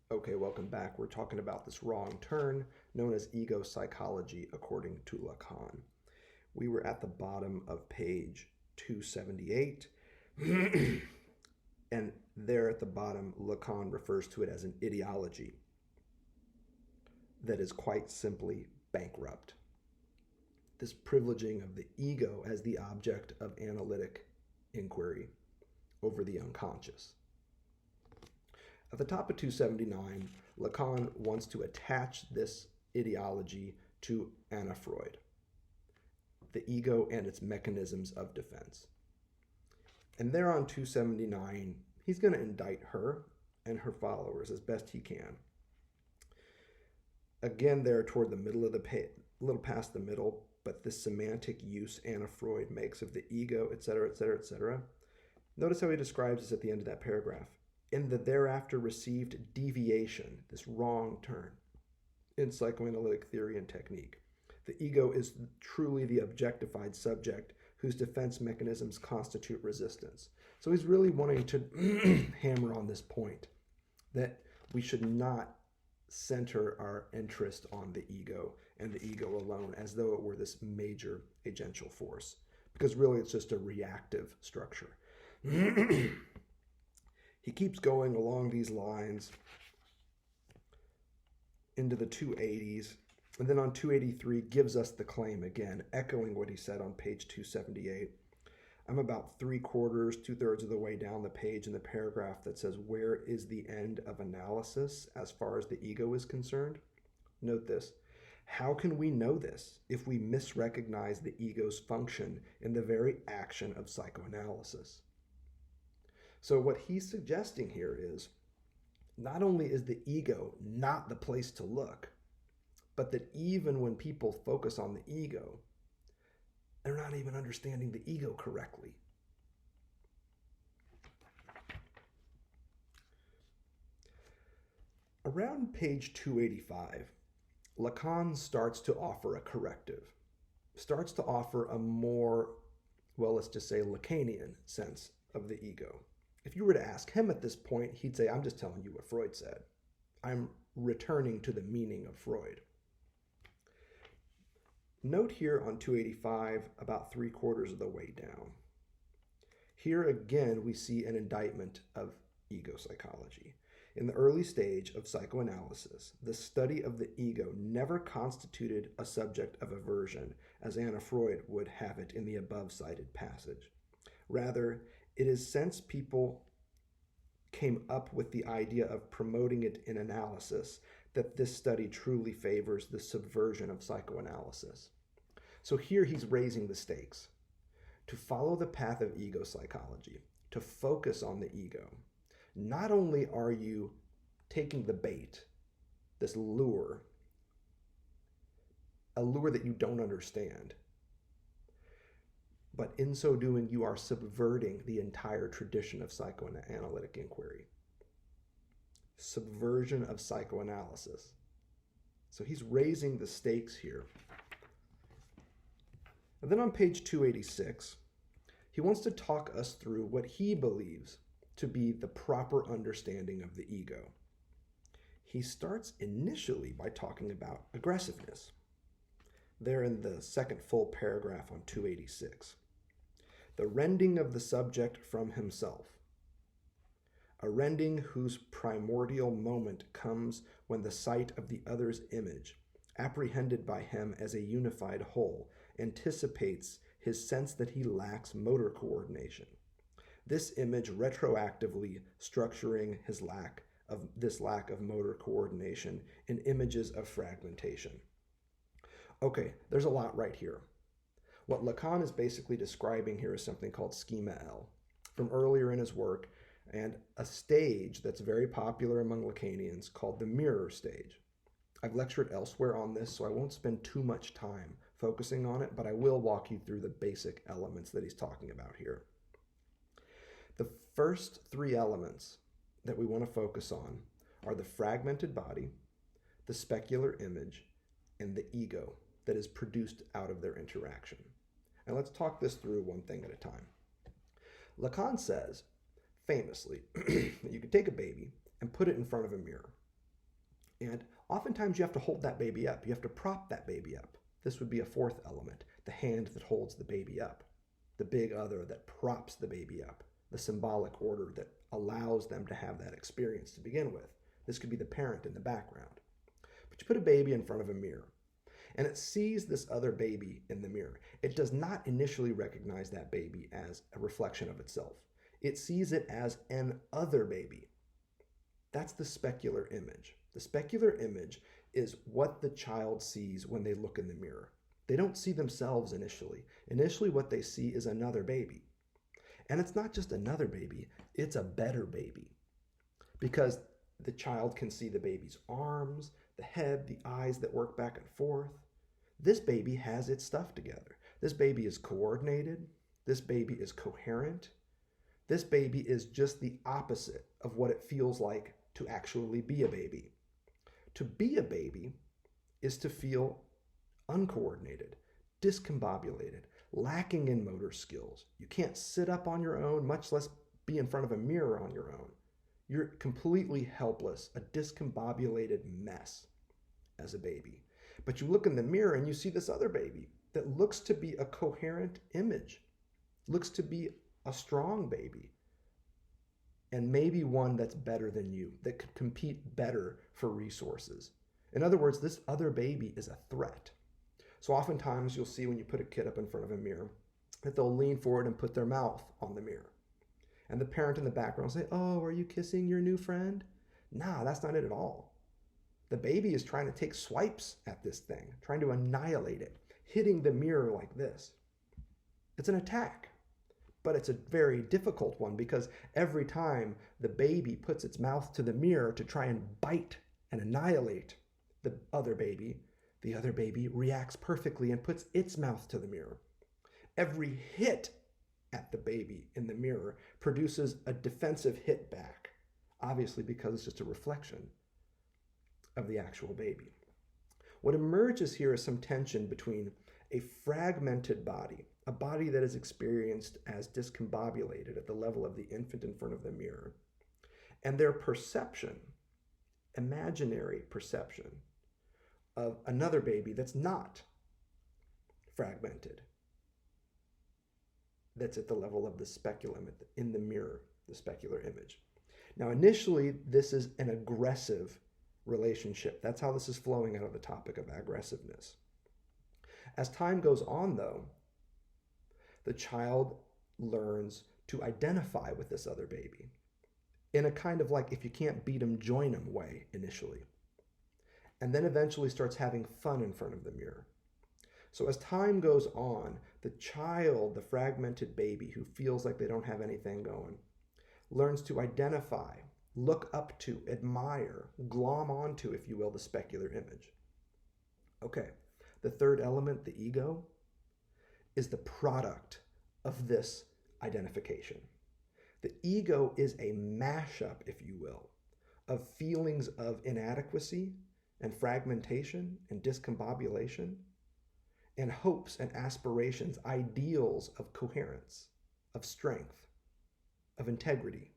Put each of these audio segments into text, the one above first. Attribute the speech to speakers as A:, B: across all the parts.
A: Okay, welcome back. We're talking about this wrong turn known as ego psychology according to Lacan. We were at the bottom of page 278. And there at the bottom, Lacan refers to it as an ideology that is quite simply bankrupt. This privileging of the ego as the object of analytic inquiry over the unconscious. At the top of 279, Lacan wants to attach this ideology to Anna Freud, the ego and its mechanisms of defense. And there on 279, he's going to indict her and her followers as best he can. Again, there toward the middle of the page, a little past the middle, but this semantic use Anna Freud makes of the ego, etc., etc., etc. Notice how he describes this at the end of that paragraph. In the thereafter received deviation, this wrong turn in psychoanalytic theory and technique, the ego is truly the objectified subject whose defense mechanisms constitute resistance. So he's really wanting to hammer on this point that we should not center our interest on the ego and the ego alone as though it were this major agential force, because really it's just a reactive structure. He keeps going along these lines into the 280s, and then on 283 gives us the claim again, echoing what he said on page 278. I'm about 3/4, 2/3 of the way down the page in the paragraph that says, where is the end of analysis as far as the ego is concerned? Note this. How can we know this if we misrecognize the ego's function in the very action of psychoanalysis? So what he's suggesting here is, not only is the ego not the place to look, but that even when people focus on the ego, they're not even understanding the ego correctly. Around page 285, Lacan starts to offer a corrective, starts to offer a more, well, let's just say Lacanian sense of the ego. If you were to ask him at this point, he'd say, I'm just telling you what Freud said. I'm returning to the meaning of Freud. Note here on 285, about 3/4 of the way down. Here again, we see an indictment of ego psychology. In the early stage of psychoanalysis, the study of the ego never constituted a subject of aversion, as Anna Freud would have it in the above-cited passage. Rather, it is since people came up with the idea of promoting it in analysis that this study truly favors the subversion of psychoanalysis. So here he's raising the stakes. To follow the path of ego psychology, to focus on the ego, not only are you taking the bait, this lure, a lure that you don't understand, but in so doing, you are subverting the entire tradition of psychoanalytic inquiry. Subversion of psychoanalysis. So he's raising the stakes here. And then on page 286, he wants to talk us through what he believes to be the proper understanding of the ego. He starts initially by talking about aggressiveness. There in the second full paragraph on 286. The rending of the subject from himself. A rending whose primordial moment comes when the sight of the other's image, apprehended by him as a unified whole, anticipates his sense that he lacks motor coordination. This image retroactively structuring this lack of motor coordination in images of fragmentation. Okay, there's a lot right here. What Lacan is basically describing here is something called schema L from earlier in his work, and a stage that's very popular among Lacanians called the mirror stage. I've lectured elsewhere on this, so I won't spend too much time focusing on it, but I will walk you through the basic elements that he's talking about here. The first 3 elements that we want to focus on are the fragmented body, the specular image, and the ego that is produced out of their interaction. And let's talk this through one thing at a time. Lacan says, famously, that you could take a baby and put it in front of a mirror. And oftentimes you have to hold that baby up. You have to prop that baby up. This would be a fourth element, the hand that holds the baby up, the big other that props the baby up, the symbolic order that allows them to have that experience to begin with. This could be the parent in the background. But you put a baby in front of a mirror, and it sees this other baby in the mirror. It does not initially recognize that baby as a reflection of itself. It sees it as an other baby. That's the specular image. The specular image is what the child sees when they look in the mirror. They don't see themselves initially. Initially, what they see is another baby. And it's not just another baby, it's a better baby. Because the child can see the baby's arms, the head, the eyes that work back and forth. This baby has its stuff together. This baby is coordinated. This baby is coherent. This baby is just the opposite of what it feels like to actually be a baby. To be a baby is to feel uncoordinated, discombobulated, lacking in motor skills. You can't sit up on your own, much less be in front of a mirror on your own. You're completely helpless, a discombobulated mess as a baby. But you look in the mirror and you see this other baby that looks to be a coherent image, looks to be a strong baby, and maybe one that's better than you, that could compete better for resources. In other words, this other baby is a threat. So oftentimes you'll see when you put a kid up in front of a mirror that they'll lean forward and put their mouth on the mirror. And the parent in the background will say, "Oh, are you kissing your new friend?" Nah, that's not it at all. The baby is trying to take swipes at this thing, trying to annihilate it, hitting the mirror like this. It's an attack, but it's a very difficult one because every time the baby puts its mouth to the mirror to try and bite and annihilate the other baby reacts perfectly and puts its mouth to the mirror. Every hit at the baby in the mirror produces a defensive hit back, obviously because it's just a reflection of the actual baby. What emerges here is some tension between a fragmented body, a body that is experienced as discombobulated at the level of the infant in front of the mirror, and their perception, imaginary perception, of another baby that's not fragmented, that's at the level of the speculum in the mirror, the specular image. Now, initially, this is an aggressive relationship. That's how this is flowing out of the topic of aggressiveness. As time goes on, though, the child learns to identify with this other baby in a kind of like, if you can't beat them, join them way initially. And then eventually starts having fun in front of the mirror. So as time goes on, the child, the fragmented baby who feels like they don't have anything going, learns to identify, look up to, admire, glom onto, if you will, the specular image. Okay, the third element, the ego, is the product of this identification. The ego is a mashup, if you will, of feelings of inadequacy and fragmentation and discombobulation, and hopes and aspirations, ideals of coherence, of strength, of integrity.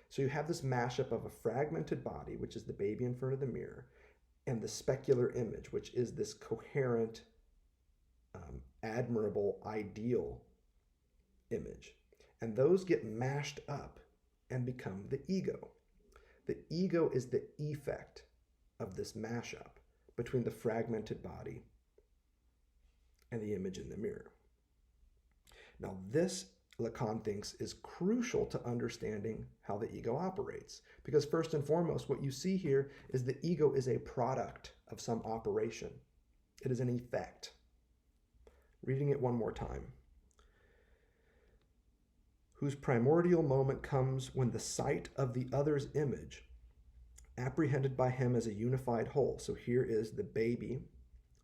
A: So you have this mashup of a fragmented body, which is the baby in front of the mirror, and the specular image, which is this coherent, admirable, ideal image. And those get mashed up and become the ego. The ego is the effect of this mashup between the fragmented body and the image in the mirror. Now, this, Lacan thinks, is crucial to understanding how the ego operates. Because first and foremost, what you see here is the ego is a product of some operation. It is an effect. Reading it one more time. Whose primordial moment comes when the sight of the other's image, apprehended by him as a unified whole. So here is the baby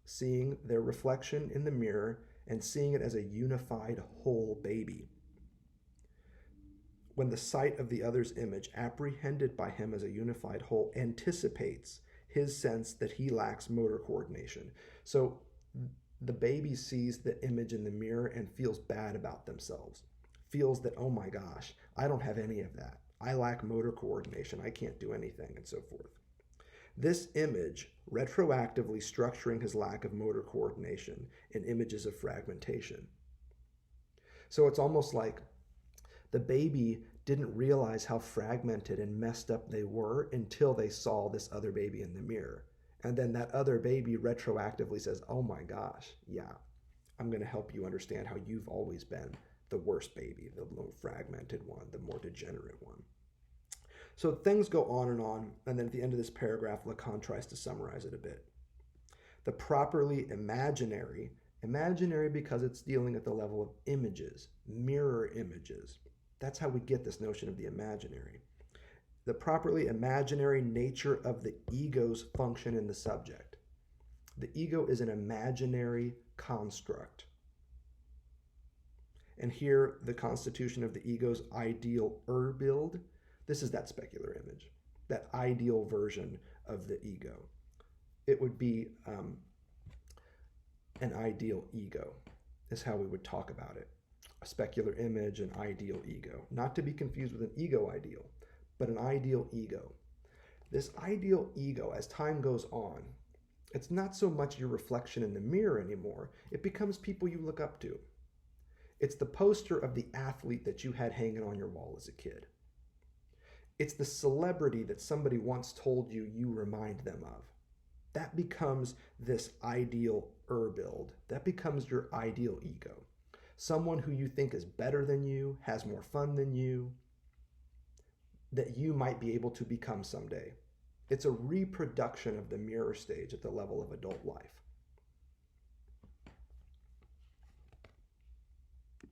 A: seeing their reflection in the mirror and seeing it as a unified whole baby. When the sight of the other's image, apprehended by him as a unified whole, anticipates his sense that he lacks motor coordination. So the baby sees the image in the mirror and feels bad about themselves, feels that, oh my gosh, I don't have any of that. I lack motor coordination. I can't do anything, and so forth. This image retroactively structuring his lack of motor coordination in images of fragmentation. So it's almost like the baby didn't realize how fragmented and messed up they were until they saw this other baby in the mirror. And then that other baby retroactively says, oh my gosh, yeah, I'm going to help you understand how you've always been the worst baby, the more fragmented one, the more degenerate one. So things go on, and then at the end of this paragraph, Lacan tries to summarize it a bit. The properly imaginary because it's dealing at the level of images, mirror images. That's how we get this notion of the imaginary. The properly imaginary nature of the ego's function in the subject. The ego is an imaginary construct. And here, the constitution of the ego's ideal Urbild, this is that specular image, that ideal version of the ego. It would be an ideal ego, is how we would talk about it. A specular image, an ideal ego. Not to be confused with an ego ideal, but an ideal ego. This ideal ego, as time goes on, it's not so much your reflection in the mirror anymore. It becomes people you look up to. It's the poster of the athlete that you had hanging on your wall as a kid. It's the celebrity that somebody once told you you remind them of. That becomes this ideal Urbild. That becomes your ideal ego. Someone who you think is better than you, has more fun than you, that you might be able to become someday. It's a reproduction of the mirror stage at the level of adult life.